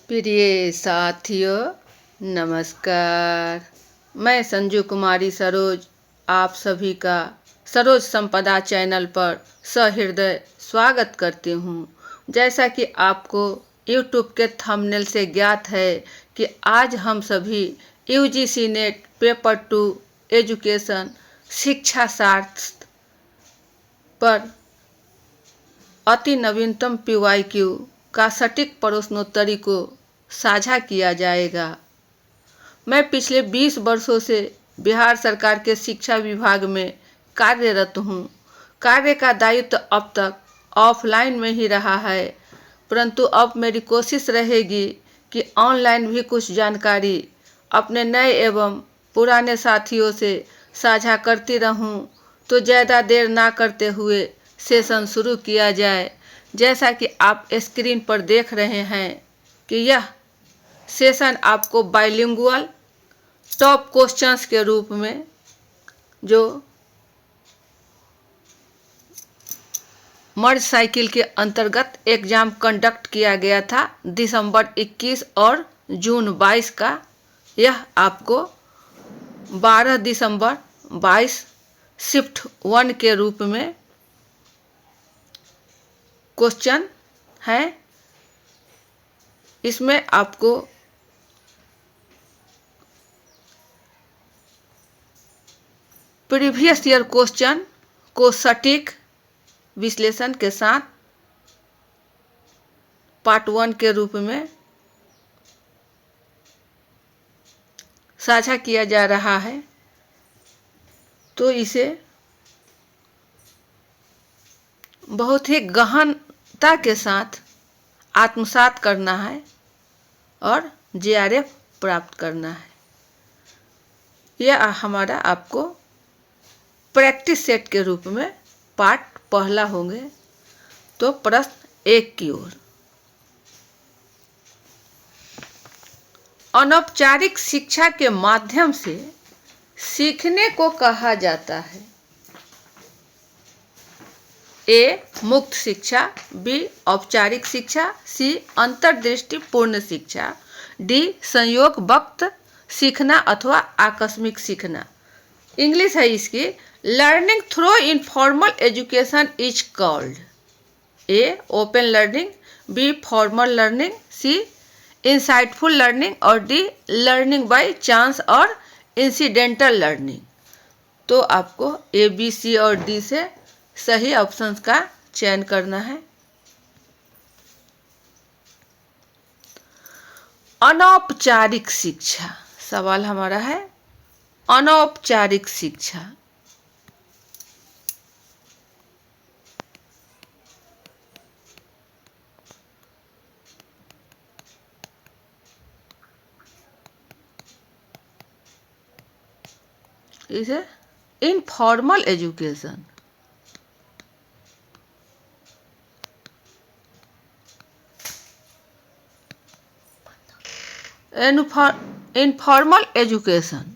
प्रिय साथियों, नमस्कार। मैं संजू कुमारी सरोज आप सभी का सरोज संपदा चैनल पर सहृदय स्वागत करती हूँ। जैसा कि आपको YouTube के थंबनेल से ज्ञात है कि आज हम सभी UGC नेट पेपर 2 एजुकेशन शिक्षा शास्त्र पर अति नवीनतम PYQ का सटीक प्रश्नोत्तरी को साझा किया जाएगा। मैं पिछले 20 वर्षों से बिहार सरकार के शिक्षा विभाग में कार्यरत हूँ। कार्य का दायित्व अब तक ऑफलाइन में ही रहा है, परंतु अब मेरी कोशिश रहेगी कि ऑनलाइन भी कुछ जानकारी अपने नए एवं पुराने साथियों से साझा करती रहूं। तो ज़्यादा देर ना करते हुए सेशन शुरू किया जाए। जैसा कि आप स्क्रीन पर देख रहे हैं कि यह सेशन आपको बाइलिंगुअल टॉप क्वेश्चंस के रूप में जो मर्ज साइकिल के अंतर्गत एग्जाम कंडक्ट किया गया था दिसंबर 21 और जून 22 का, यह आपको 12 दिसंबर 22 शिफ्ट 1 के रूप में क्वेश्चन है। इसमें आपको प्रीवियस ईयर क्वेश्चन को सटीक विश्लेषण के साथ पार्ट 1 के रूप में साझा किया जा रहा है। तो इसे बहुत ही गहनता के साथ आत्मसात करना है और JRF प्राप्त करना है। यह हमारा आपको प्रैक्टिस सेट के रूप में पार्ट पहला होंगे। तो प्रश्न 1 की ओर, अनौपचारिक शिक्षा के माध्यम से सीखने को कहा जाता है। A. मुक्त शिक्षा, B. औपचारिक शिक्षा, C. अंतर्दृष्टिपूर्ण शिक्षा, D. संयोग वक्त सीखना अथवा आकस्मिक सीखना। इंग्लिश है इसकी। Learning through informal education is called A. Open learning, B. Formal learning, C. Insightful learning और D. लर्निंग बाय चांस और इंसिडेंटल लर्निंग। तो आपको A, B, C और D से सही ऑप्शंस का चयन करना है। अनौपचारिक शिक्षा, सवाल हमारा है अनौपचारिक शिक्षा। इसे इनफॉर्मल एजुकेशन, इनफॉर्मल एजुकेशन,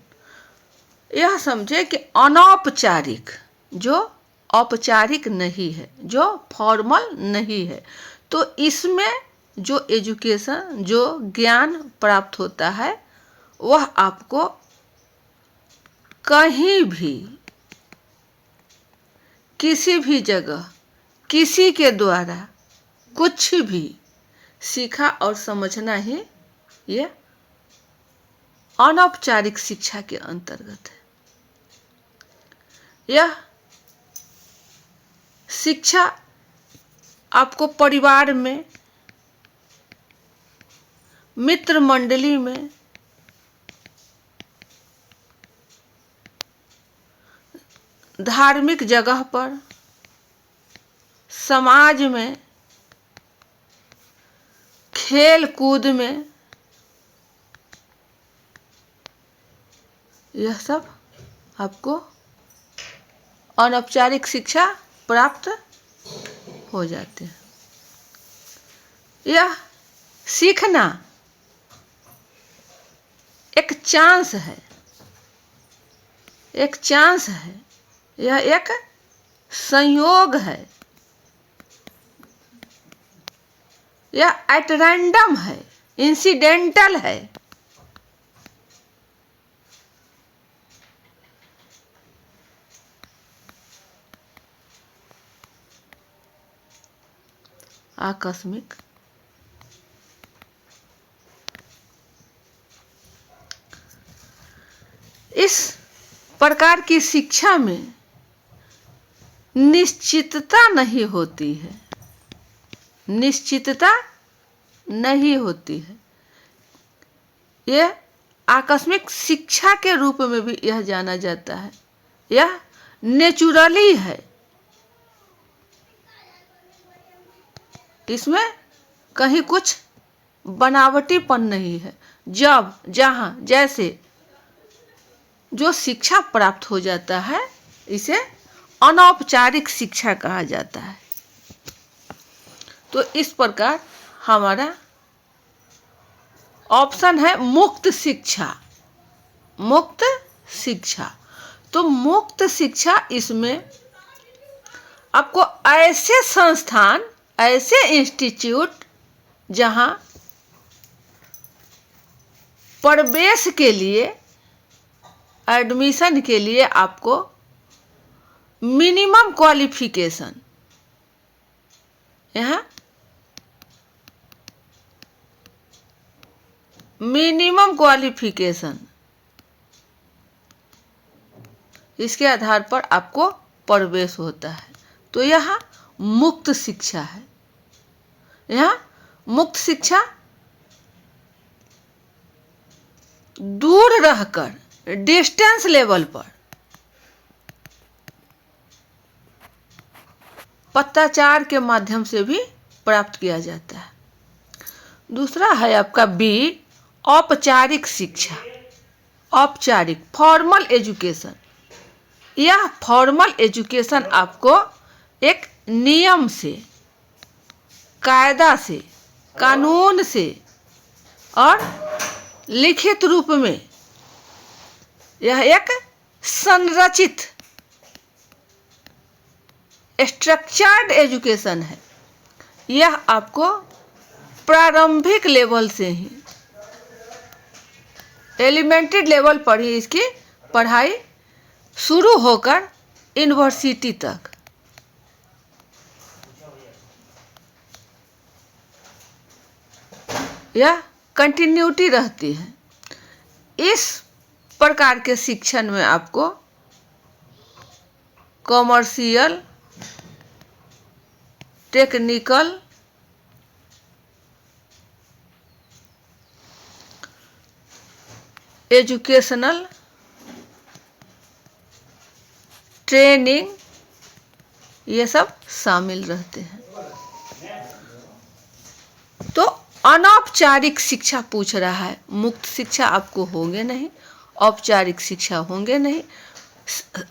यह समझे कि अनौपचारिक, जो औपचारिक नहीं है, जो फॉर्मल नहीं है। तो इसमें जो एजुकेशन, जो ज्ञान प्राप्त होता है, वह आपको कहीं भी, किसी भी जगह, किसी के द्वारा कुछ भी सीखा और समझना ही ये अनौपचारिक शिक्षा के अंतर्गत है। यह शिक्षा आपको परिवार में, मित्र मंडली में, धार्मिक जगह पर, समाज में, खेल कूद में, यह सब आपको अनौपचारिक शिक्षा प्राप्त हो जाते हैं। यह सीखना एक चांस है, एक चांस है, यह एक संयोग है, यह एट रैंडम है, इंसिडेंटल है। आकस्मिक। इस प्रकार की शिक्षा में निश्चितता नहीं होती है, निश्चितता नहीं होती है। यह आकस्मिक शिक्षा के रूप में भी यह जाना जाता है। यह नेचुरली है, इसमें कहीं कुछ बनावटीपन नहीं है। जब जहाँ जैसे जो शिक्षा प्राप्त हो जाता है इसे अनौपचारिक शिक्षा कहा जाता है। तो इस प्रकार हमारा ऑप्शन है मुक्त शिक्षा। मुक्त शिक्षा, तो मुक्त शिक्षा इसमें आपको ऐसे संस्थान, ऐसे इंस्टीट्यूट जहां प्रवेश के लिए, एडमिशन के लिए आपको मिनिमम क्वालिफिकेशन, यहाँ मिनिमम क्वालिफिकेशन, इसके आधार पर आपको प्रवेश होता है। तो यह मुक्त शिक्षा है। यह मुक्त शिक्षा दूर रहकर, डिस्टेंस लेवल पर पत्राचार के माध्यम से भी प्राप्त किया जाता है। दूसरा है आपका बी, औपचारिक शिक्षा। औपचारिक, फॉर्मल एजुकेशन। यह फॉर्मल एजुकेशन आपको एक नियम से, कायदा से, कानून से और लिखित रूप में यह एक संरचित स्ट्रक्चर्ड एजुकेशन है। यह आपको प्रारंभिक लेवल से ही, एलिमेंट्री लेवल पर ही इसकी पढ़ाई शुरू होकर यूनिवर्सिटी तक यह कंटिन्यूटी रहती है। इस प्रकार के शिक्षण में आपको कॉमर्शियल, टेक्निकल, एजुकेशनल, ट्रेनिंग, ये सब शामिल रहते हैं। तो अनौपचारिक शिक्षा पूछ रहा है। मुक्त शिक्षा आपको होंगे नहीं, औपचारिक शिक्षा होंगे नहीं।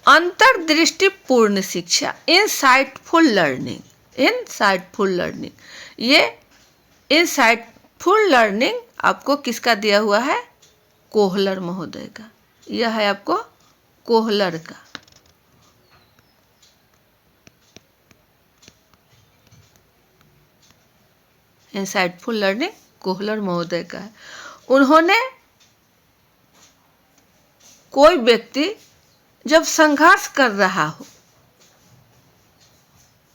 अंतर्दृष्टिपूर्ण शिक्षा, इनसाइटफुल लर्निंग, इनसाइटफुल लर्निंग, ये इनसाइटफुल लर्निंग आपको किसका दिया हुआ है? कोहलर महोदय का। यह है आपको कोहलर का। इनसाइटफुल लर्निंग कोहलर महोदय का है। उन्होंने कोई व्यक्ति जब संघर्ष कर रहा हो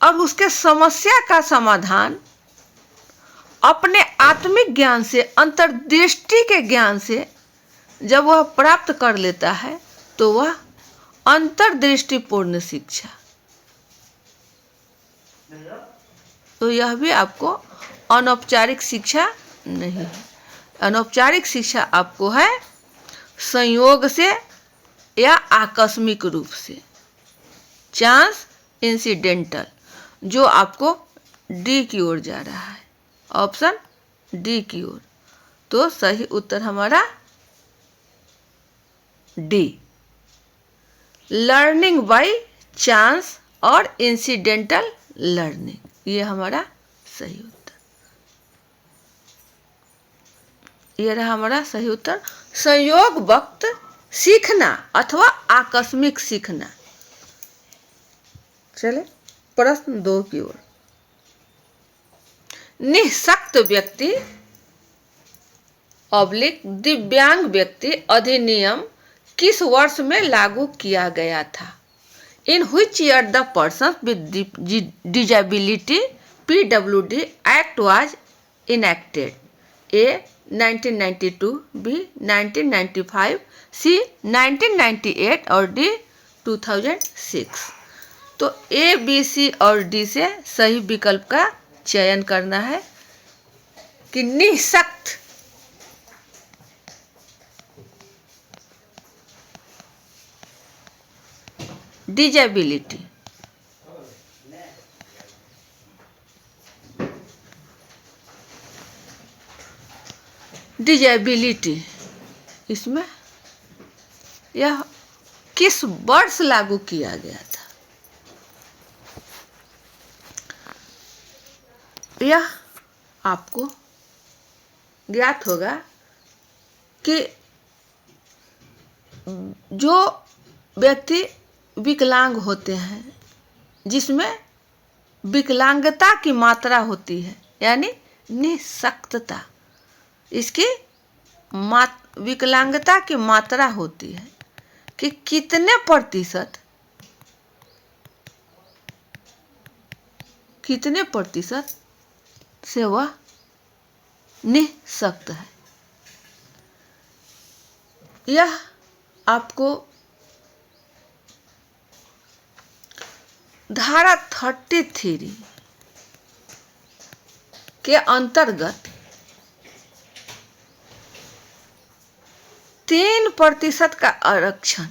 और उसके समस्या का समाधान अपने आत्मिक ज्ञान से, अंतर्दृष्टि के ज्ञान से जब वह प्राप्त कर लेता है तो वह अंतर्दृष्टिपूर्ण शिक्षा। तो यह भी आपको अनौपचारिक शिक्षा नहीं है। अनौपचारिक शिक्षा आपको है संयोग से या आकस्मिक रूप से, चांस, इंसिडेंटल, जो आपको डी की ओर जा रहा है, ऑप्शन डी की ओर। तो सही उत्तर हमारा डी, लर्निंग बाय चांस और इंसिडेंटल लर्निंग, ये हमारा सही उत्तर। ये रहा हमारा सही उत्तर। संयोग वक्त सीखना अथवा आकस्मिक सीखना। चले प्रश्न 2 की ओर। निःशक्त व्यक्ति ऑब्लिक दिव्यांग व्यक्ति अधिनियम किस वर्ष में लागू किया गया था? इन which year the persons with disability PWD Act was enacted? A 1992, B 1995, C 1998 और D 2006। तो A, B, C और D से सही विकल्प का चयन करना है कि निःशक्त डिजेबिलिटी। डिजेबिलिटी इसमें यह किस वर्ष लागू किया गया था? यह आपको ज्ञात होगा कि जो व्यक्ति विकलांग होते हैं, जिसमें विकलांगता की मात्रा होती है, यानी निःशक्तता, इसकी विकलांगता की मात्रा होती है कि कितने प्रतिशत से वह निःशक्त है। यह आपको धारा 33 के अंतर्गत 3% का आरक्षण,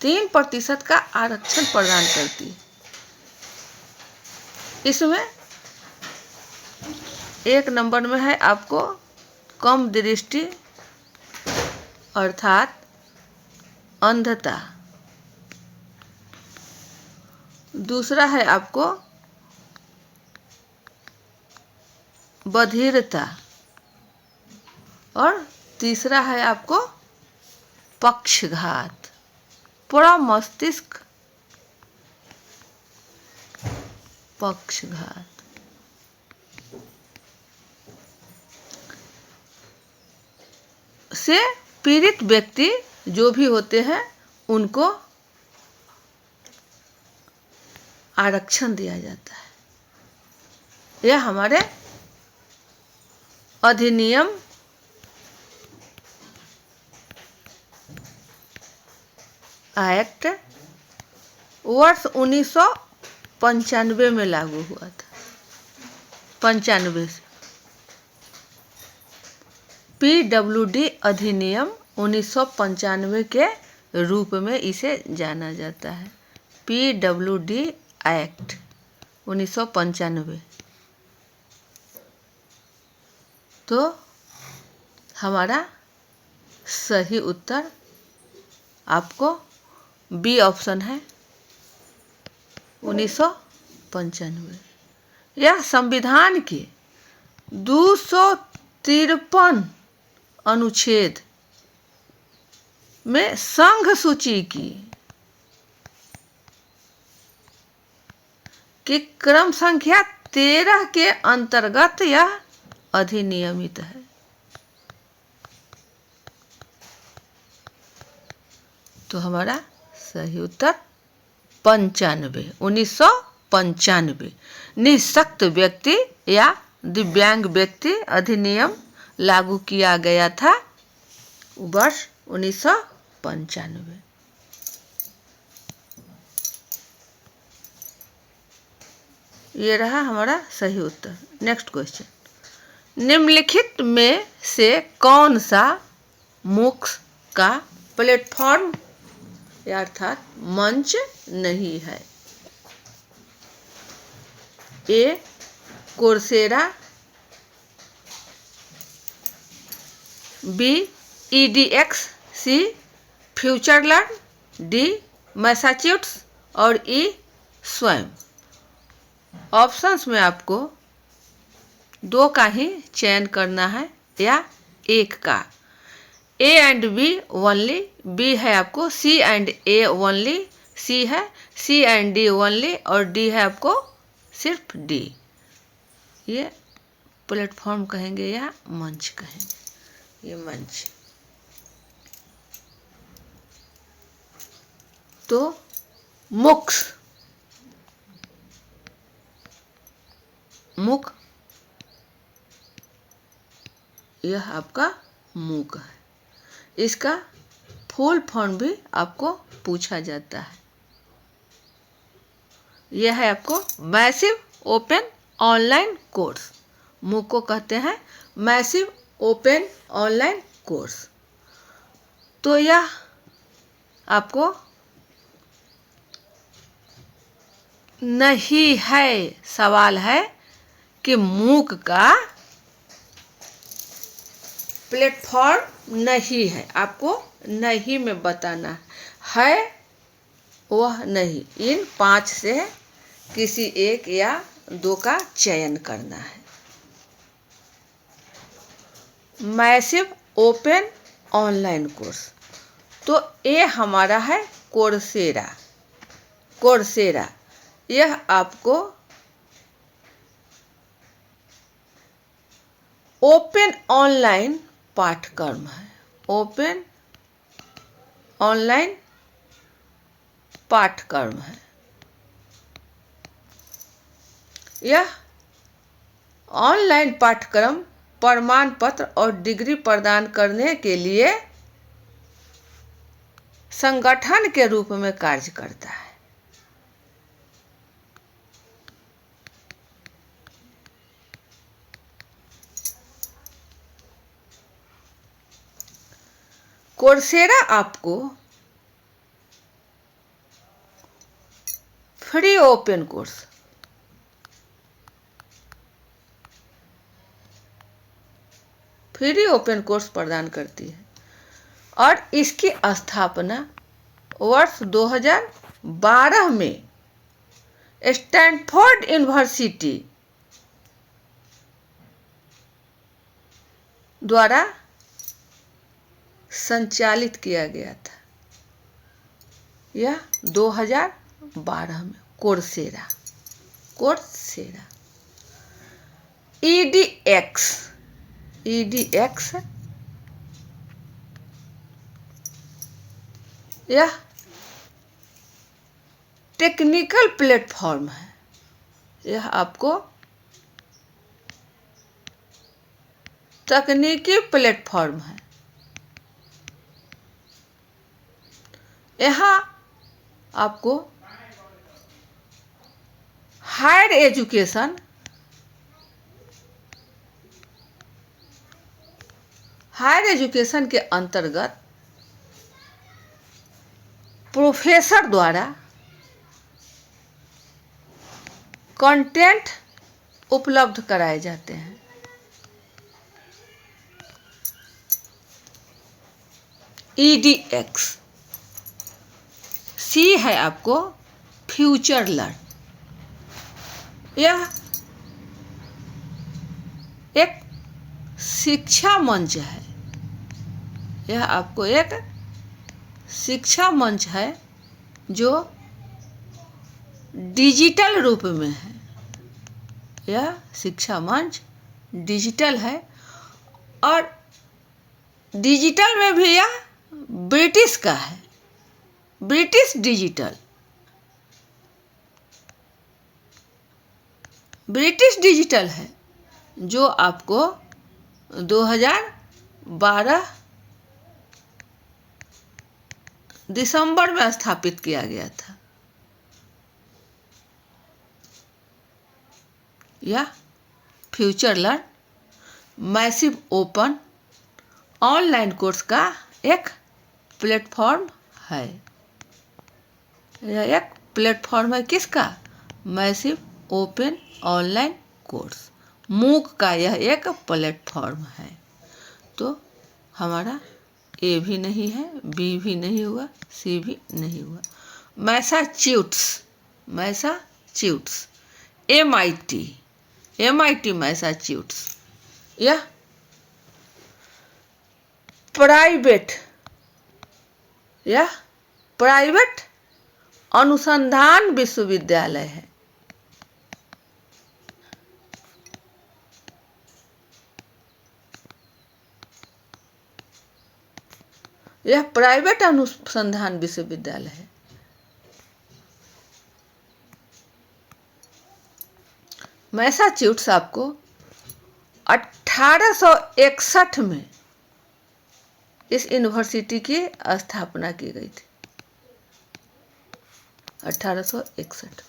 3% का आरक्षण प्रदान करती है। इसमें एक नंबर में है आपको कम दृष्टि अर्थात अंधता, दूसरा है आपको बधिरता और तीसरा है आपको पक्षघात, पूरा मस्तिष्क पक्षघात। से पीड़ित व्यक्ति जो भी होते हैं उनको आरक्षण दिया जाता है। यह हमारे अधिनियम एक्ट वर्ष 1995 में लागू हुआ था। 95 से PWD अधिनियम 1995 के रूप में इसे जाना जाता है। PWD act 1995। तो हमारा सही उत्तर आपको बी ऑप्शन है 1995। यह संविधान के 253 अनुच्छेद में संघ सूची की क्रम संख्या 13 के अंतर्गत यह अधिनियमित है। तो हमारा सही उत्तर 1995 निःशक्त व्यक्ति या दिव्यांग व्यक्ति अधिनियम लागू किया गया था वर्ष 1995। ये रहा हमारा सही उत्तर। नेक्स्ट क्वेश्चन, निम्नलिखित में से कौन सा MOOCs का प्लेटफॉर्म अर्थात मंच नहीं है? ए कोर्सेरा, बी EDX, सी फ्यूचरलर्न, डी मैसाचुसेट्स और ई स्वयं। ऑप्शंस में आपको 2 का ही चयन करना है या 1 का। A and B only, B है आपको C and A only, C है C एंड D ओनली और D है आपको सिर्फ D। ये प्लेटफॉर्म कहेंगे या मंच कहेंगे। ये मंच। तो मुख, मुख यह आपका मुख है। इसका फुल फॉर्म भी आपको पूछा जाता है। यह है आपको मैसिव ओपन ऑनलाइन कोर्स। मूक को कहते हैं मैसिव ओपन ऑनलाइन कोर्स। तो यह आपको नहीं है, सवाल है कि मूक का प्लेटफॉर्म नहीं है, आपको नहीं में बताना है वह नहीं। इन 5 से किसी एक या 2 का चयन करना है। मैसिव ओपन ऑनलाइन कोर्स, तो ये हमारा है कोर्सेरा। कोर्सेरा यह आपको ओपन ऑनलाइन पाठ्यक्रम है। ओपन ऑनलाइन पाठ्यक्रम है। यह ऑनलाइन पाठ्यक्रम प्रमाण पत्र और डिग्री प्रदान करने के लिए संगठन के रूप में कार्य करता है। कोर्सेरा आपको free open course, free open course प्रदान करती है और इसकी स्थापना वर्ष 2012 में स्टैनफोर्ड यूनिवर्सिटी द्वारा संचालित किया गया था। यह 2012 में कोर्सेरा, कोर्सेरा EDX, EDX यह टेक्निकल प्लेटफॉर्म है। यह आपको तकनीकी प्लेटफॉर्म है। यहाँ आपको हायर एजुकेशन, हायर एजुकेशन के अंतर्गत प्रोफेसर द्वारा कंटेंट उपलब्ध कराए जाते हैं। EDX C है आपको फ्यूचर लर्न। यह एक शिक्षा मंच है। यह आपको एक शिक्षा मंच है जो डिजिटल रूप में है। यह शिक्षा मंच डिजिटल है और डिजिटल में भी यह ब्रिटिश का है, ब्रिटिश डिजिटल। ब्रिटिश डिजिटल है जो आपको 2012 दिसंबर में स्थापित किया गया था। यह future learn massive open online course का एक प्लेटफॉर्म है। यह एक प्लेटफॉर्म है किसका? मैसिव ओपन ऑनलाइन कोर्स, मूक का यह एक प्लेटफॉर्म है। तो हमारा ए भी नहीं है, बी भी नहीं हुआ, सी भी नहीं हुआ। मैसाच्यूट्स, मैसाच्यूट्स MIT मैसाच्यूट्स यह प्राइवेट अनुसंधान विश्वविद्यालय है। यह प्राइवेट अनुसंधान विश्वविद्यालय है। मैसाचुसेट्स आपको 1861 में इस यूनिवर्सिटी की स्थापना की गई थी। 1861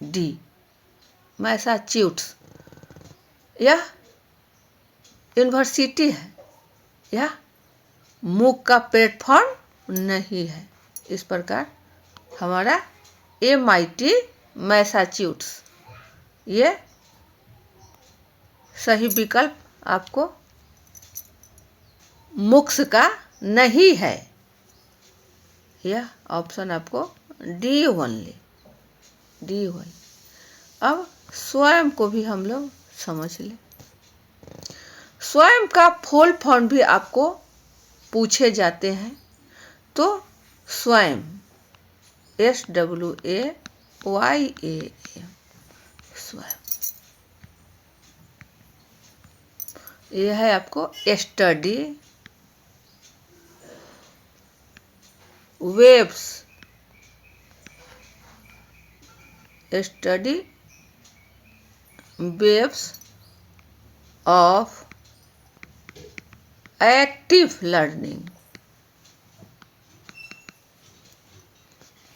डी मैसाचुसेट्स यह यूनिवर्सिटी है, यह मूक का प्लेटफॉर्म नहीं है। इस प्रकार हमारा MIT मैसाचुसेट्स ये सही विकल्प आपको मुक्स का नहीं है। यह ऑप्शन आपको डी ओनली, डी ओनली। अब स्वयं को भी हम लोग समझ लें। स्वयं का फुल फॉर्म भी आपको पूछे जाते हैं। तो स्वयं SWAYAM स्वयं, यह है आपको study waves, study waves of active learning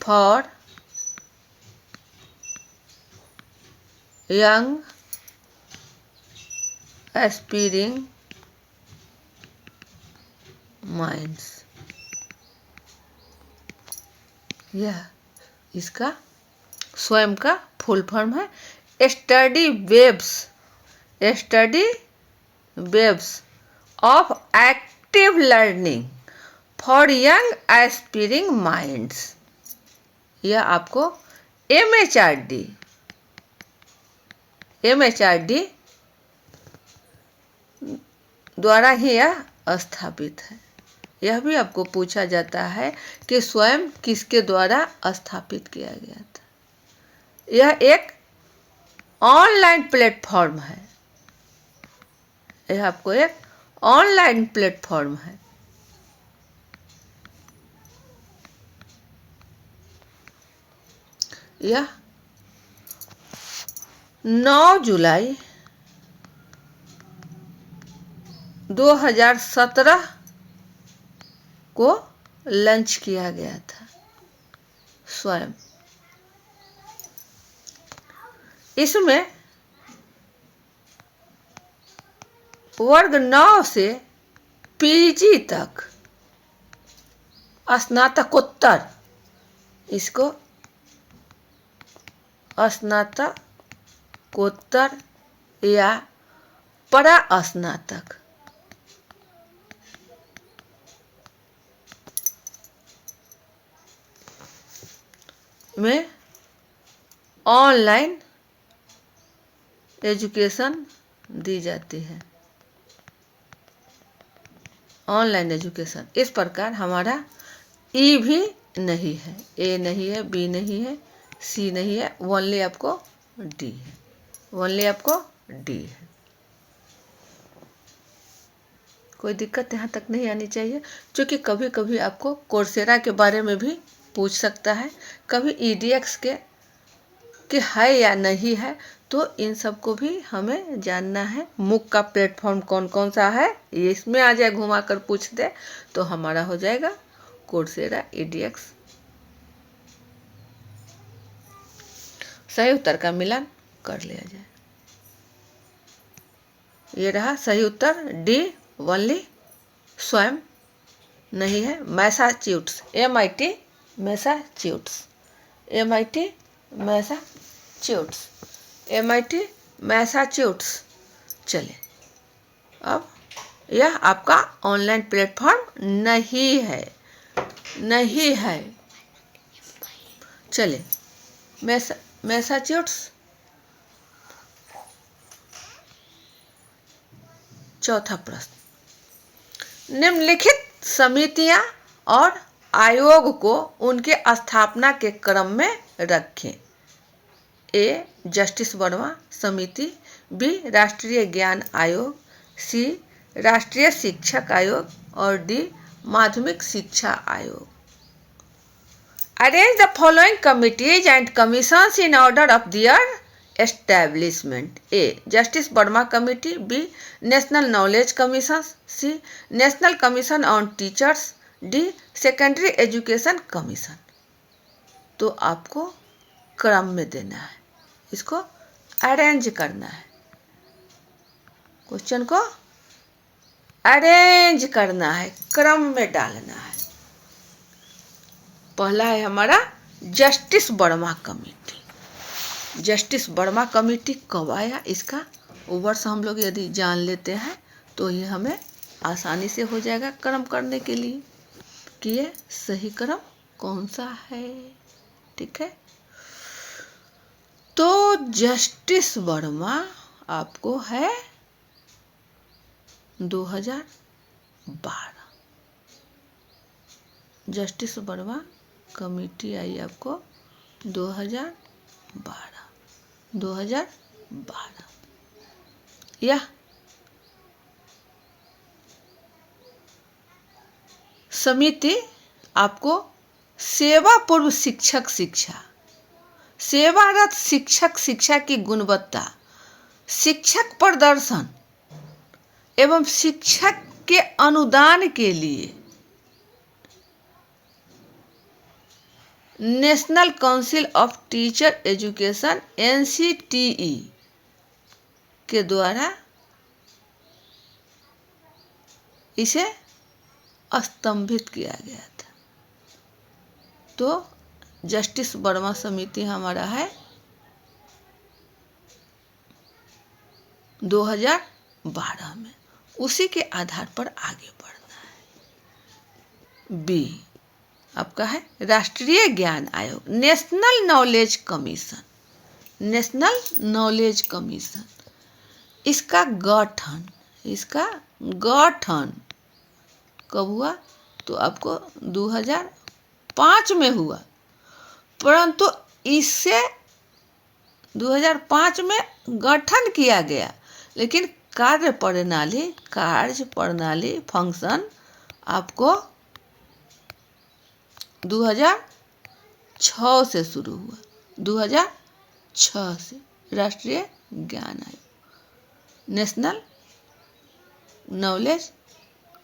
for young aspiring minds। यह इसका स्वयं का फुल फॉर्म है study waves of active learning for young aspiring minds. यह आपको MHRD द्वारा ही यह स्थापित है। यह भी आपको पूछा जाता है कि स्वयं किसके द्वारा स्थापित किया गया था। यह एक ऑनलाइन प्लेटफॉर्म है, यह आपको एक ऑनलाइन प्लेटफॉर्म है। यह 9 जुलाई 2017 को लॉन्च किया गया था स्वयं। इसमें वर्ग 9 से PG तक स्नातकोत्तर, इसको स्नातकोत्तर या परास्नातक में ऑनलाइन एजुकेशन दी जाती है। ऑनलाइन एजुकेशन इस प्रकार हमारा ई भी नहीं है, ए नहीं है, बी नहीं है, सी नहीं है, ओनली आपको डी है, ओनली आपको डी है। कोई दिक्कत यहाँ तक नहीं आनी चाहिए, क्योंकि कभी कभी आपको कोर्सेरा के बारे में भी पूछ सकता है, कभी EDX के है या नहीं है, तो इन सब को भी हमें जानना है। मूक का प्लेटफॉर्म कौन कौन सा है, ये इसमें आ जाए, घुमा कर पूछ दे तो हमारा हो जाएगा कोर्सेरा EDX। सही उत्तर का मिलान कर लिया जाए। ये रहा सही उत्तर डी ओनली, स्वयं नहीं है। Massachusetts, MIT Massachusetts, MIT Massachusetts, MIT Massachusetts. चले, अब यह आपका ऑनलाइन प्लेटफॉर्म नहीं है, नहीं है। चले, मैसाचुसेट्स चौथा प्रश्न, निम्नलिखित समितियां और आयोग को उनके स्थापना के क्रम में रखें। ए जस्टिस वर्मा समिति, बी राष्ट्रीय ज्ञान आयोग, सी राष्ट्रीय शिक्षक आयोग और डी माध्यमिक शिक्षा आयोग। Arrange the following committees and commissions in order of their establishment. A justice Verma committee, B national knowledge commission, C national commission on teachers, D secondary education commission. तो आपको क्रम में देना है, इसको अरेंज करना है, क्वेश्चन को अरेंज करना है, क्रम में डालना है। पहला है हमारा justice Verma committee. Justice Verma committee कब आया, इसका वर्ष हम लोग यदि जान लेते हैं तो ये हमें आसानी से हो जाएगा क्रम करने के लिए कि ये सही क्रम कौन सा है। ठीक है, तो जस्टिस वर्मा आपको है 2012। जस्टिस वर्मा कमेटी आई आपको 2012। या समिति आपको सेवा पूर्व शिक्षक शिक्षा, सेवारत शिक्षक शिक्षा की गुणवत्ता, शिक्षक प्रदर्शन एवं शिक्षक के अनुदान के लिए national council of teacher education NCTE के द्वारा इसे स्तंभित किया गया था। तो जस्टिस वर्मा समिति हमारा है 2012 में, उसी के आधार पर आगे बढ़ना है। बी आपका है राष्ट्रीय ज्ञान आयोग, national knowledge commission. National knowledge commission इसका गठन कब हुआ, तो आपको 2005 में हुआ, परंतु इससे 2005 में गठन किया गया, लेकिन कार्य प्रणाली फंक्शन आपको 2006 से शुरू हुआ। 2006 से राष्ट्रीय ज्ञान आयोग, नेशनल नॉलेज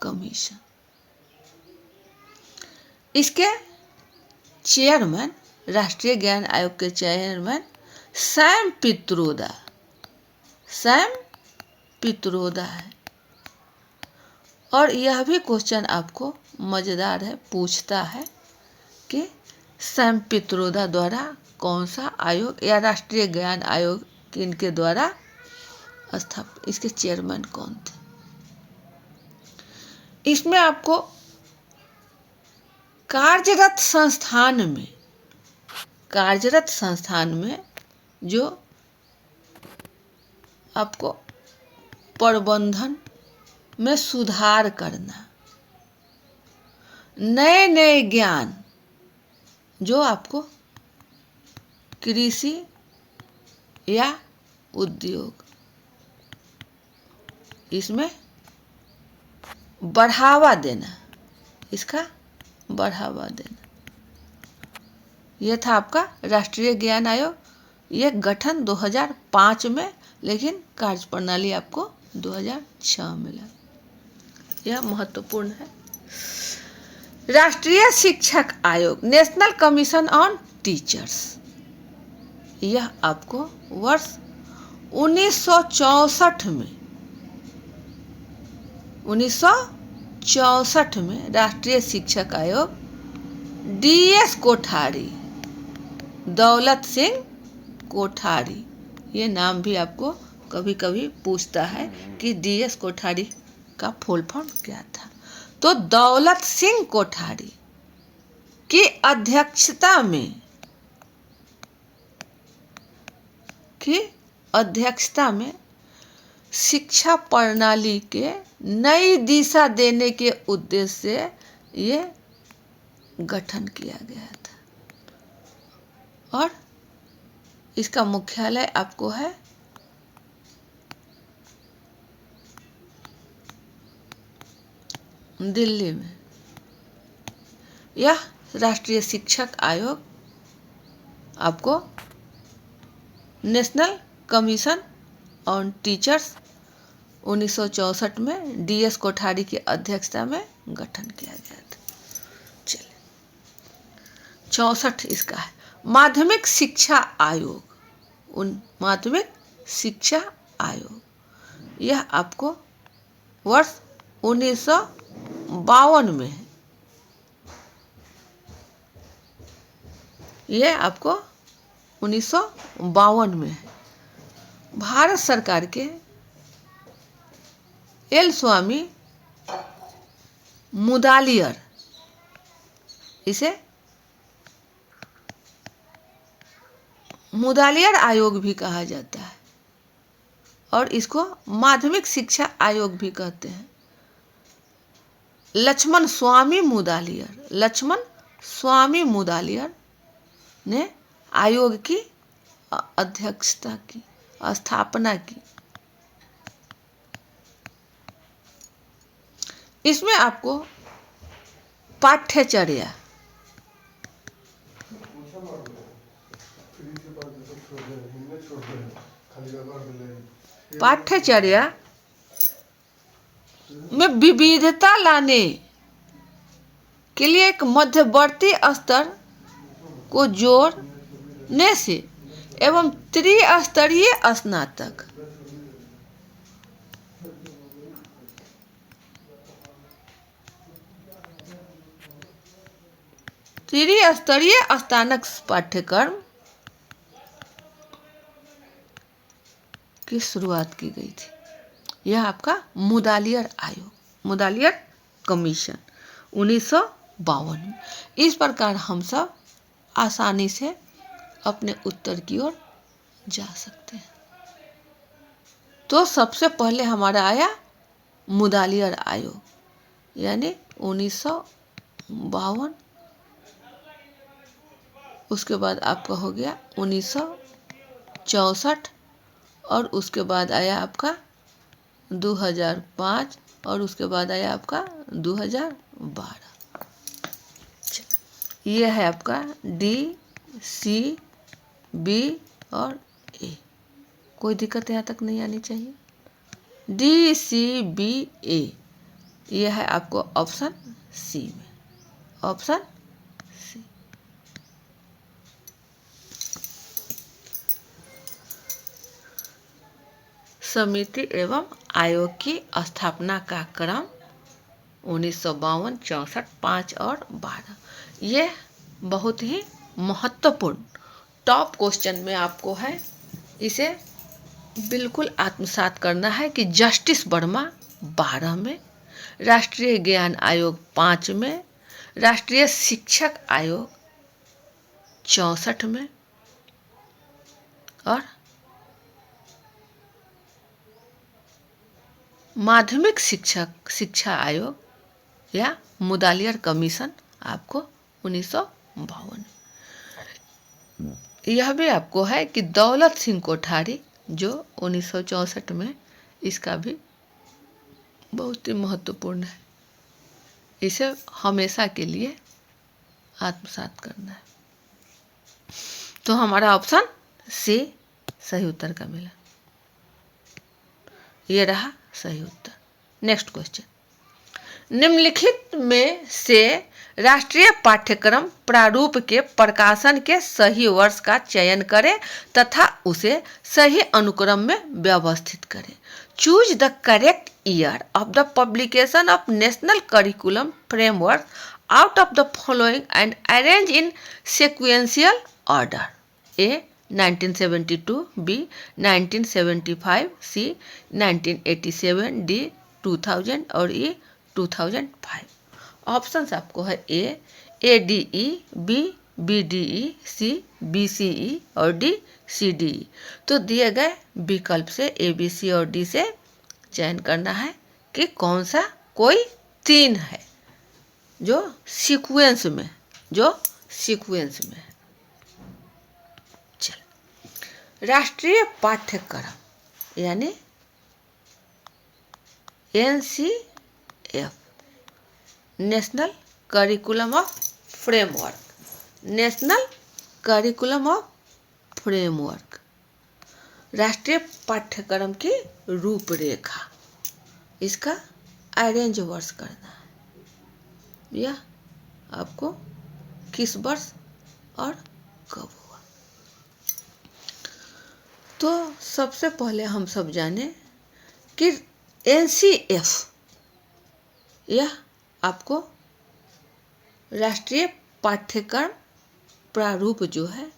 कमीशन। इसके चेयरमैन, राष्ट्रीय ज्ञान आयोग के चेयरमैन सैम पित्रोदा है। और यह भी क्वेश्चन आपको मजेदार है, पूछता है कि सैम पित्रोदा द्वारा कौन सा आयोग या राष्ट्रीय ज्ञान आयोग किनके द्वारा स्थापित, इसके चेयरमैन कौन थे। इसमें आपको कार्यरत संस्थान में जो आपको प्रबंधन में सुधार करना, नए ज्ञान जो आपको कृषि या उद्योग, इसमें बढ़ावा देना, इसका बढ़ावा देना। यह था आपका राष्ट्रीय ज्ञान आयोग। यह गठन 2005 में, लेकिन कार्यप्रणाली आपको 2006 में लगा। यह महत्वपूर्ण है। राष्ट्रीय शिक्षक आयोग, नेशनल कमीशन ऑन टीचर्स, यह आपको वर्ष 1964 में राष्ट्रीय शिक्षक आयोग DS कोठारी, दौलत सिंह कोठारी, ये नाम भी आपको कभी कभी पूछता है कि DS कोठारी का फुल फॉर्म क्या था। तो दौलत सिंह कोठारी की अध्यक्षता में शिक्षा प्रणाली के नई दिशा देने के उद्देश्य से ये गठन किया गया था। और इसका मुख्यालय आपको है दिल्ली में। यह राष्ट्रीय शिक्षक आयोग आपको नेशनल कमीशन ऑन टीचर्स 1964 में DS कोठारी की अध्यक्षता में गठन किया गया था। चलिए 64 इसका है। माध्यमिक शिक्षा आयोग, माध्यमिक शिक्षा आयोग, यह आपको वर्ष 1952 में है। यह आपको 1952 में है। भारत सरकार के एल स्वामी मुदालियर, इसे मुदालियर आयोग भी कहा जाता है और इसको माध्यमिक शिक्षा आयोग भी कहते हैं। लक्ष्मण स्वामी मुदालियर ने आयोग की अध्यक्षता की, स्थापना की। इसमें आपको पाठ्यचर्या, में विविधता लाने के लिए एक मध्यवर्ती स्तर को जोड़ने से एवं त्रिस्तरीय स्नातक, त्रिस्तरीय स्नातक पाठ्यक्रम की शुरुआत की गई थी। यह आपका मुदालियर आयोग, मुदालियर कमीशन 1952 में। इस प्रकार हम सब आसानी से अपने उत्तर की ओर जा सकते हैं। तो सबसे पहले हमारा आया मुदालियर आयोग, यानी 1952। उसके बाद आपका हो गया 1964 और उसके बाद आया आपका 2005 और उसके बाद आया आपका 2012। ये है आपका D, C, B और A। कोई दिक्कत यहाँ तक नहीं आनी चाहिए। D, C, B, A, यह है आपको ऑप्शन C में, ऑप्शन C। समिति एवं आयोग की स्थापना का क्रम 1952, 64, 5 और 12। ये बहुत ही महत्वपूर्ण टॉप क्वेश्चन में आपको है, इसे बिल्कुल आत्मसात करना है कि जस्टिस वर्मा 12 में, राष्ट्रीय ज्ञान आयोग 5 में, राष्ट्रीय शिक्षक आयोग 64 में और माध्यमिक शिक्षा आयोग या मुदालियर कमीशन आपको 1952। यह भी आपको है कि दौलत सिंह कोठारी जो 1964 में, इसका भी बहुत ही महत्वपूर्ण है। इसे हमेशा के लिए आत्मसात करना है। तो हमारा ऑप्शन सी सही उत्तर का मिला। ये रहा सही उत्तर। नेक्स्ट क्वेश्चन, निम्नलिखित में से राष्ट्रीय पाठ्यक्रम प्रारूप के प्रकाशन के सही वर्ष का चयन करें तथा उसे सही अनुक्रम में व्यवस्थित करें। Choose the correct year of the publication of national curriculum framework out of the following and arrange in sequential order. A 1972, B 1975, C 1987, D 2000 और E 2005। ऑप्शंस आपको है A ADE, B BDE, C BCE और D CDE। तो दिए गए विकल्प से A B C और D से चयन करना है कि कौन सा कोई 3 है जो सीक्वेंस में है। चल, राष्ट्रीय पाठ्यक्रम यानी NCF, national curriculum of framework, national curriculum of framework, राष्ट्रीय पाठ्यक्रम की रूपरेखा। इसका अरेंज वर्ष करना है, यह आपको किस वर्ष और कब हुआ। तो सबसे पहले हम सब जाने कि NCF, यह आपको राष्ट्रीय पाठ्यक्रम प्रारूप जो है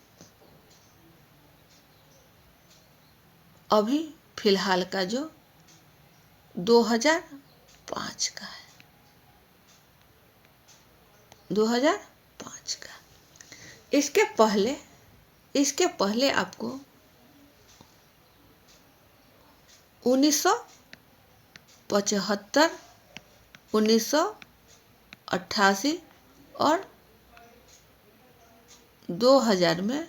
अभी फिलहाल का जो 2005 का है, 2005 का। इसके पहले आपको 1975, 1988 और 2000 में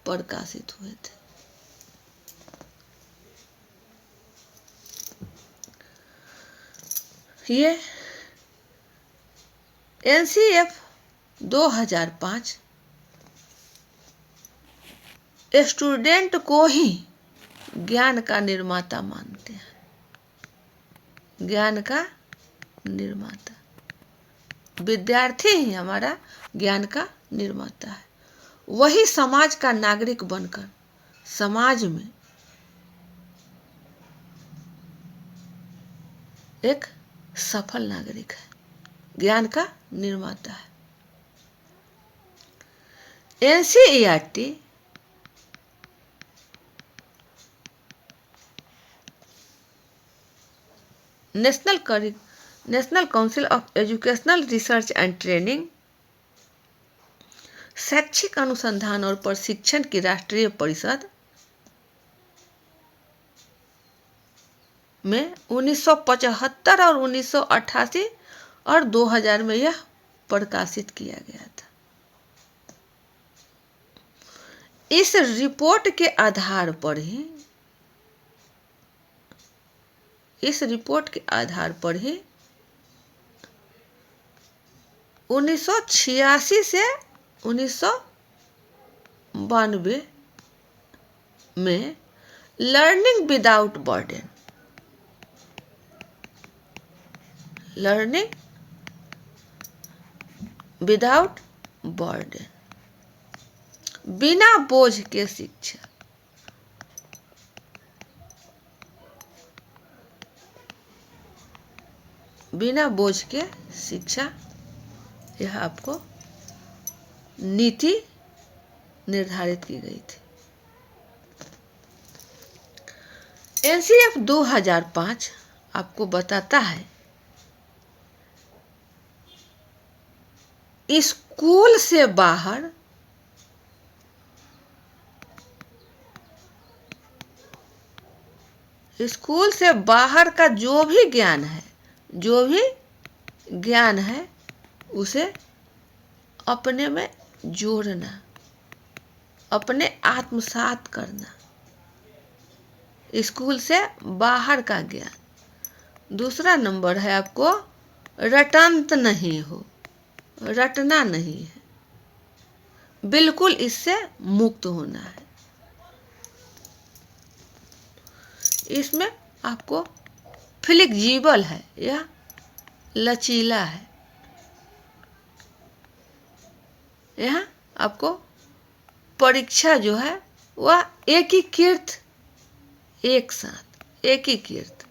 प्रकाशित हुए थे। ये NCF 2005 स्टूडेंट को ही ज्ञान का निर्माता मानते हैं, ज्ञान का निर्माता। विद्यार्थी ही हमारा ज्ञान का निर्माता है। वही समाज का नागरिक बनकर समाज में एक सफल नागरिक है, ज्ञान का निर्माता है। NCERT national council of educational research and training, शैक्षिक अनुसंधान और प्रशिक्षण की राष्ट्रीय परिषद में 1975 और 1988 और 2000 में यह प्रकाशित किया गया था। इस रिपोर्ट के आधार पर ही 1986 से 1992 में लर्निंग विदाउट बर्डन, बिना बोझ के शिक्षा, यह आपको नीति निर्धारित की गई थी। NCF 2005 आपको बताता है स्कूल से बाहर का जो भी ज्ञान है उसे अपने में जोड़ना, अपने आत्मसात करना। स्कूल से बाहर का ज्ञान। दूसरा नंबर है आपको रटना नहीं है, बिल्कुल इससे मुक्त होना है। इसमें आपको फ्लेक्सिबल है, यह लचीला है। यहाँ आपको परीक्षा जो है वह एकीकृत, एक साथ एकीकृत।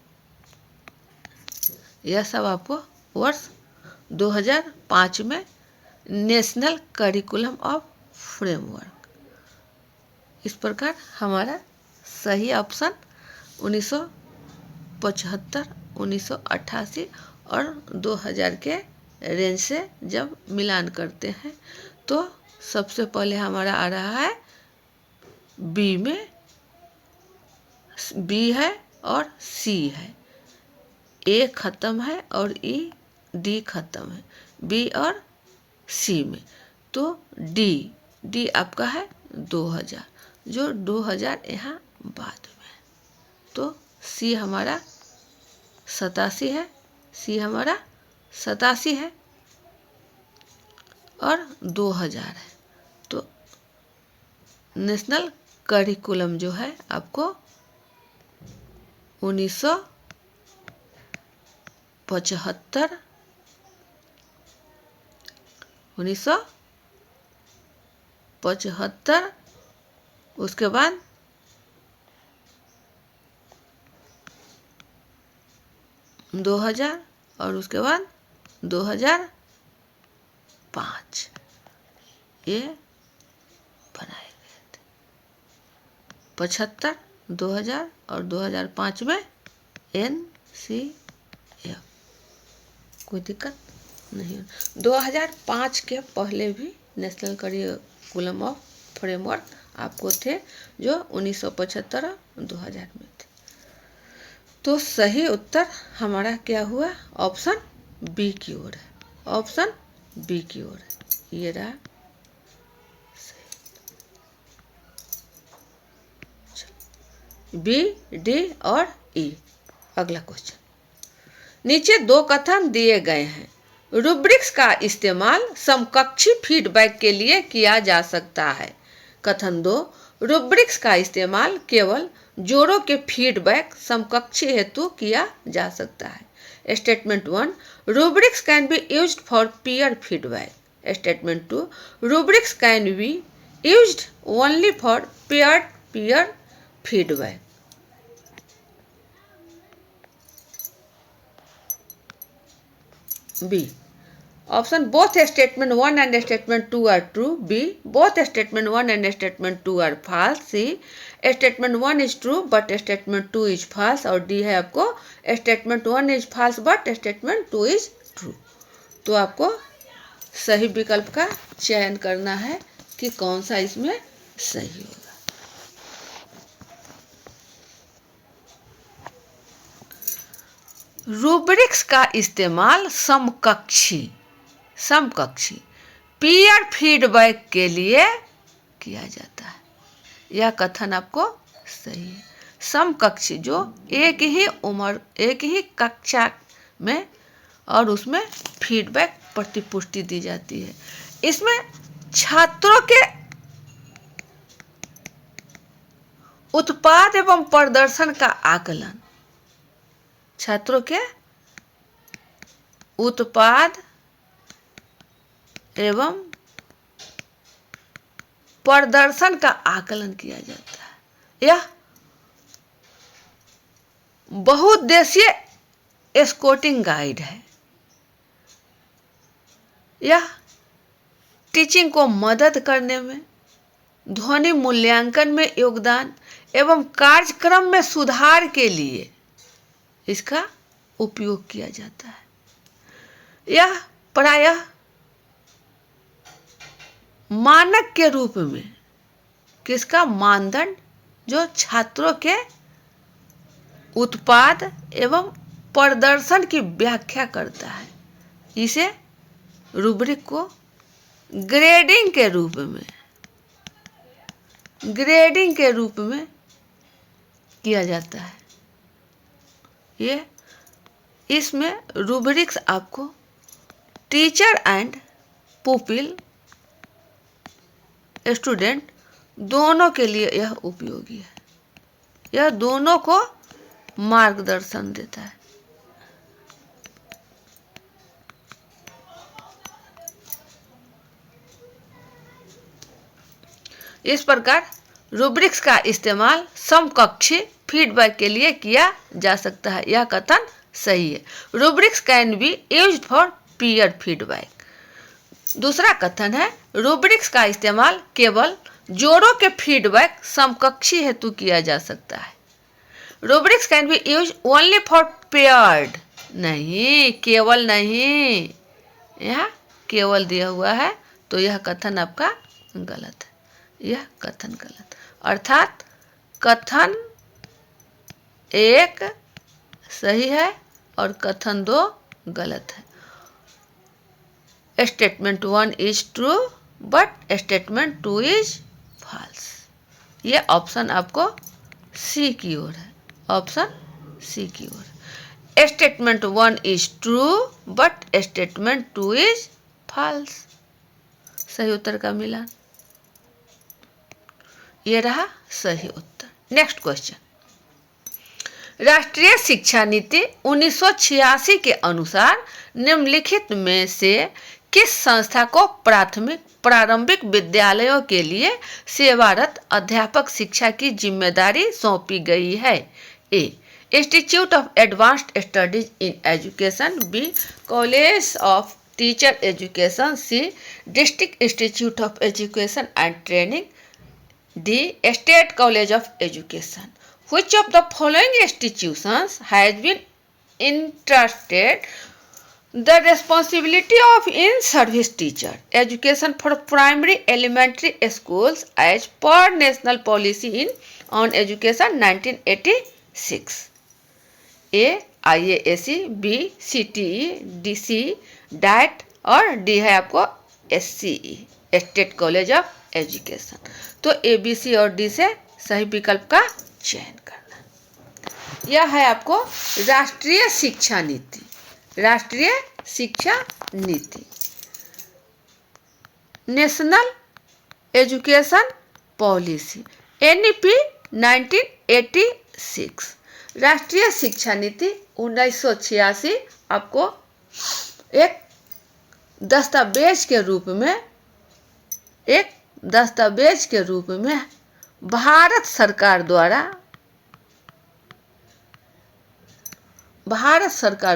यह सब आपको वर्ष 2005 में नेशनल करिकुलम ऑफ फ्रेमवर्क। इस प्रकार हमारा सही ऑप्शन 1975, 1988 और 2000 के रेंज से जब मिलान करते हैं तो सबसे पहले हमारा आ रहा है बी में, बी है और सी है, ए खत्म है और डी खत्म है, बी और सी में। तो डी आपका है 2000, जो 2000 यहाँ बाद में। तो सी हमारा 87 है, सी हमारा 87 है। और 2000 है। तो नेशनल करिकुलम जो है आपको 1975 1975, उसके बाद 2000 और उसके बाद 2005 ये बनाए गए थे। 75, 2000 और 2005 में NCF। कोई दिक्कत नहीं। 2005 के पहले भी नेशनल करिकुलम ऑफ फ्रेमवर्क आपको थे, जो 1975 और 2000 में थे। तो सही उत्तर हमारा क्या हुआ? ऑप्शन बी की ओर है। ऑप्शन बी की ओर है, ये रहा सही। बी, डी और ई। अगला क्वेश्चन, नीचे दो कथन दिए गए हैं। रूब्रिक्स का इस्तेमाल समकक्षी फीडबैक के लिए किया जा सकता है। कथन 2, रूब्रिक्स का इस्तेमाल केवल जोड़ों के फीडबैक समकक्षी हेतु किया जा सकता है। Statement 1, rubrics can be used for peer feedback. Statement 2, rubrics can be used only for peer feedback. B. Option, both statement 1 and statement 2 are true. B. Both statement 1 and statement 2 are false. C. Statement 1 is true but statement 2 is false. और D है आपको statement 1 is false but statement 2 is true. तो आपको सही विकल्प का चयन करना है कि कौन सा इसमें सही होगा। रूब्रिक्स का इस्तेमाल समकक्षी पीयर फीडबैक के लिए किया जाता है। यह कथन आपको सही है। समकक्षी जो एक ही उम्र, एक ही कक्षा में और उसमें फीडबैक प्रतिपुष्टि दी जाती है। इसमें छात्रों के उत्पाद एवं प्रदर्शन का आकलन, छात्रों के उत्पाद एवं प्रदर्शन का आकलन किया जाता है। यह बहुउद्देशीय स्कोरिंग गाइड है। यह टीचिंग को मदद करने में, ध्वनि मूल्यांकन में योगदान एवं कार्यक्रम में सुधार के लिए इसका उपयोग किया जाता है। यह प्रायः मानक के रूप में, किसका मानदंड, जो छात्रों के उत्पाद एवं प्रदर्शन की व्याख्या करता है, इसे रूब्रिक को ग्रेडिंग के रूप में किया जाता है। ये इसमें रूब्रिक्स आपको टीचर एंड पुपिल, स्टूडेंट दोनों के लिए यह उपयोगी है। यह दोनों को मार्गदर्शन देता है। इस प्रकार रूब्रिक्स का इस्तेमाल समकक्षी फीडबैक के लिए किया जा सकता है। यह कथन सही है। Rubrics can be used for peer feedback. दूसरा कथन है, रूब्रिक्स का इस्तेमाल केवल जोड़ों के फीडबैक समकक्षी हेतु किया जा सकता है। Rubrics can be used only for paired. नहीं, केवल नहीं, यहाँ केवल दिया हुआ है, तो यह कथन आपका गलत है। यह कथन गलत, अर्थात कथन 1 सही है और कथन 2 गलत है। Statement 1 is true but statement 2 is false. ये ऑप्शन आपको सी की ओर है। ऑप्शन सी की ओर। Statement 1 is true but statement 2 is false. सही उत्तर का मिलान। ये रहा सही उत्तर। नेक्स्ट क्वेश्चन, राष्ट्रीय शिक्षा नीति 1986 के अनुसार निम्नलिखित में से किस संस्था को प्रारंभिक विद्यालयों के लिए सेवारत अध्यापक शिक्षा की जिम्मेदारी सौंपी गई है? A, institute of advanced studies in education. B, college of teacher education. C, district institute of education and training. D, state college of education. Which of the following institutions has been entrusted the responsibility of in-service teacher education for primary elementary schools as per national policy on education 1986? A, IAAC, B, CTE, D, C, DAT और D है आपको SCE, state college of education. तो A, B, C और D से सही विकल्प का चयन करना। यह है आपको राष्ट्रीय शिक्षा नीति, राष्ट्रीय शिक्षा नीति, नेशनल एजुकेशन पॉलिसी, NEP 1986। राष्ट्रीय शिक्षा नीति 1986 आपको एक दस्तावेज के रूप में भारत सरकार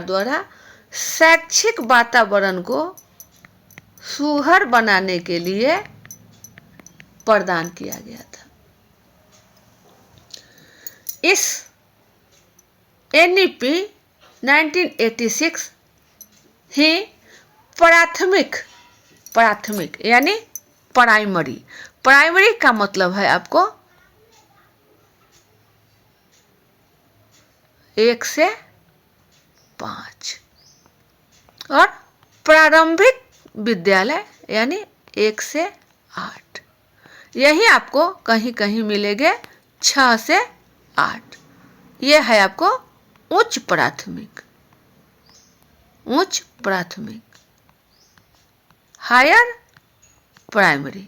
द्वारा शैक्षिक वातावरण को सुघड़ बनाने के लिए प्रदान किया गया था। इस NEP 1986 ही प्राथमिक यानी प्राइमरी का मतलब है आपको 1 से 5 और प्रारंभिक विद्यालय यानी 1 से 8। यही आपको कहीं कहीं मिलेंगे 6 से 8। यह है आपको उच्च प्राथमिक हायर प्राइमरी।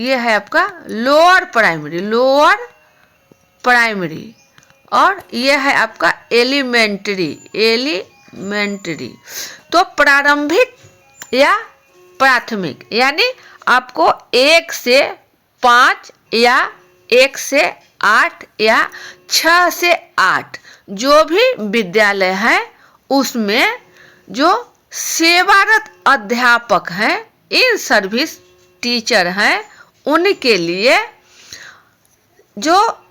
यह है आपका लोअर प्राइमरी और यह है आपका एलिमेंट्री। तो प्रारंभिक या प्राथमिक यानी आपको 1 से 5 या 1 से 8 या 6 से 8 जो भी विद्यालय है उसमें जो सेवारत अध्यापक हैं, इन सर्विस टीचर हैं, उनके लिए जो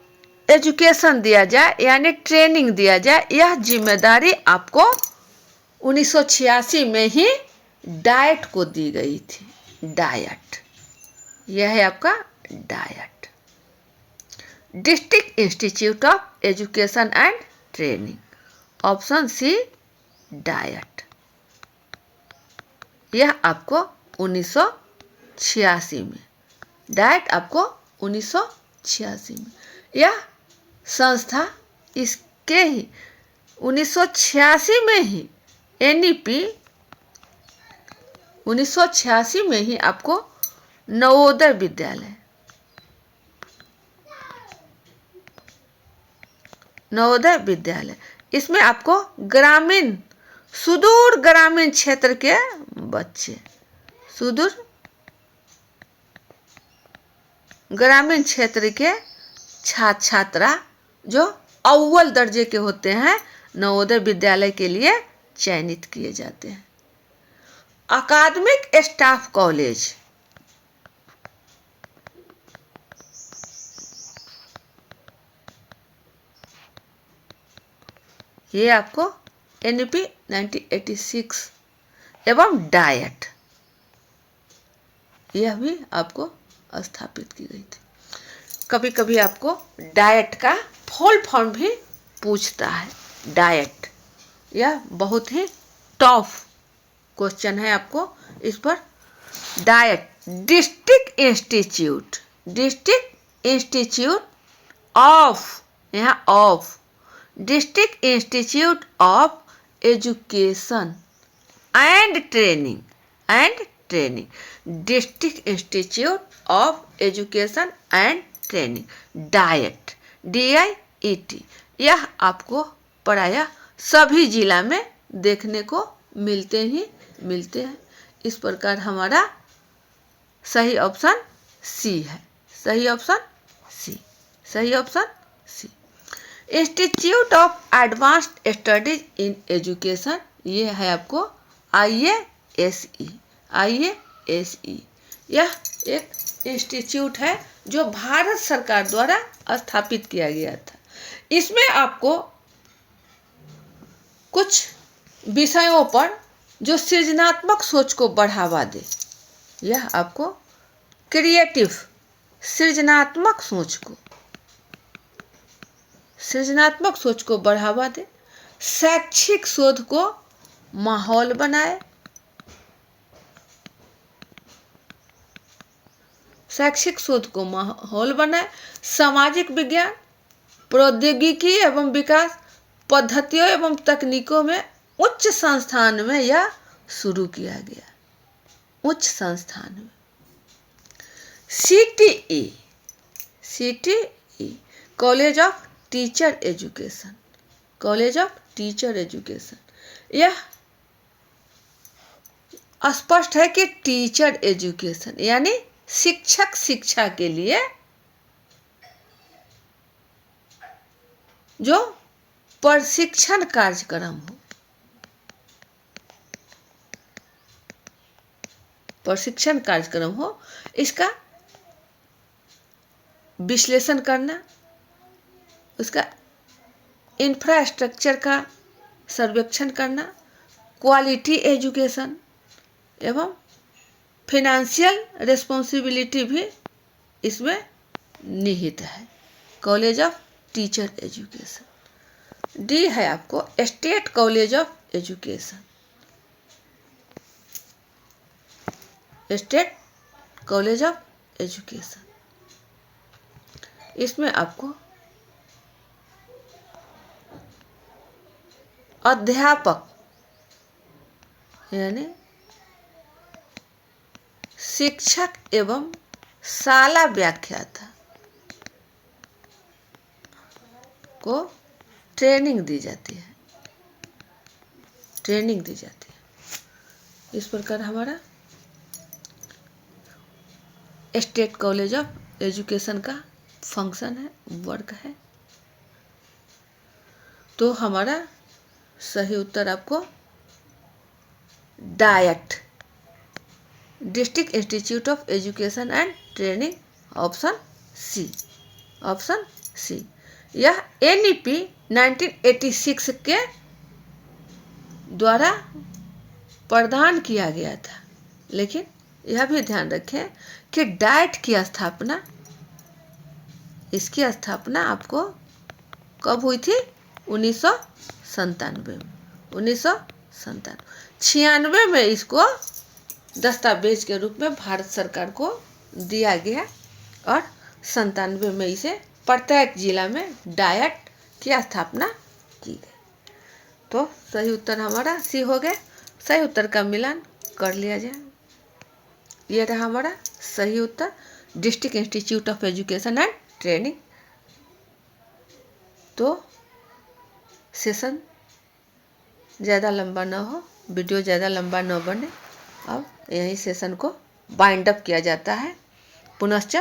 एजुकेशन दिया जाए यानी ट्रेनिंग दिया जाए, यह जिम्मेदारी आपको 1986 में ही डायट को दी गई थी। डायट, यह है आपका DIET, district institute of education and training. Option C DIET. यह आपको 1986 में, डायट आपको 1986 में, यह संस्था इसके ही 1986 में ही NEP 1986 में ही आपको नवोदय विद्यालय इसमें आपको सुदूर ग्रामीण क्षेत्र के बच्चे, सुदूर ग्रामीण क्षेत्र के छात्रा जो अव्वल दर्जे के होते हैं नवोदय विद्यालय के लिए चयनित किए जाते हैं। अकादमिक स्टाफ कॉलेज, ये आपको NEP 1986 एवं डायट यह भी आपको स्थापित की गई थी। कभी कभी आपको डायट का फुल फॉर्म भी पूछता है। डायट यह बहुत ही टफ क्वेश्चन है आपको इस पर। डायट डिस्ट्रिक्ट इंस्टीट्यूट ऑफ, यहाँ of, district institute of education and training, district institute of education and training, diet, DIET। यह आपको प्रायः सभी जिला में देखने को मिलते हैं। इस प्रकार हमारा सही ऑप्शन सी है। सही option C. Institute of advanced studies in education, ये है आपको IASE। यह एक इंस्टीट्यूट है जो भारत सरकार द्वारा स्थापित किया गया था। इसमें आपको कुछ विषयों पर जो सृजनात्मक सोच को बढ़ावा दे, यह आपको क्रिएटिव सृजनात्मक सोच को बढ़ावा दे, शैक्षिक शोध को माहौल बनाए, सामाजिक विज्ञान, प्रौद्योगिकी एवं विकास पद्धतियों एवं तकनीकों में उच्च संस्थान में यह शुरू किया गया। उच्च संस्थान में CTE college of teacher education, यह स्पष्ट है कि टीचर एजुकेशन यानी शिक्षक शिक्षा के लिए जो प्रशिक्षण कार्यक्रम हो, इसका विश्लेषण करना, उसका इंफ्रास्ट्रक्चर का सर्वेक्षण करना, क्वालिटी एजुकेशन एवं फिनेंशियल रिस्पॉन्सिबिलिटी भी इसमें निहित है। College of teacher education. D है आपको state college of education, state college of education. इसमें आपको अध्यापक यानी शिक्षक एवं शाला व्याख्याता को ट्रेनिंग दी जाती है। इस प्रकार हमारा स्टेट कॉलेज ऑफ एजुकेशन का फंक्शन है, वर्क है। तो हमारा सही उत्तर आपको DIET, district institute of education and training, option C. यह NEP 1986 के द्वारा प्रदान किया गया था। लेकिन यह भी ध्यान रखें कि डाइट की स्थापना, इसकी स्थापना आपको कब हुई थी? 1997 में। 1996 में इसको दस्तावेज के रूप में भारत सरकार को दिया गया और 97 में इसे प्रत्येक जिला में डाइट की स्थापना की गई। तो सही उत्तर हमारा सी हो गया। सही उत्तर का मिलान कर लिया जाए। यह रहा हमारा सही उत्तर, district institute of education and training. तो सेशन ज़्यादा लंबा ना हो, वीडियो ज़्यादा लंबा न बने, अब यही सेशन को बाइंड अप किया जाता है। पुनश्च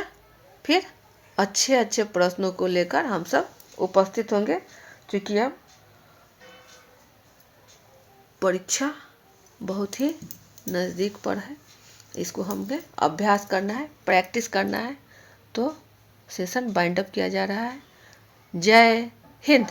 फिर अच्छे प्रश्नों को लेकर हम सब उपस्थित होंगे, क्योंकि अब परीक्षा बहुत ही नज़दीक पर है। इसको हमें अभ्यास करना है, प्रैक्टिस करना है। तो सेशन बाइंड अप किया जा रहा है। जय हिंद।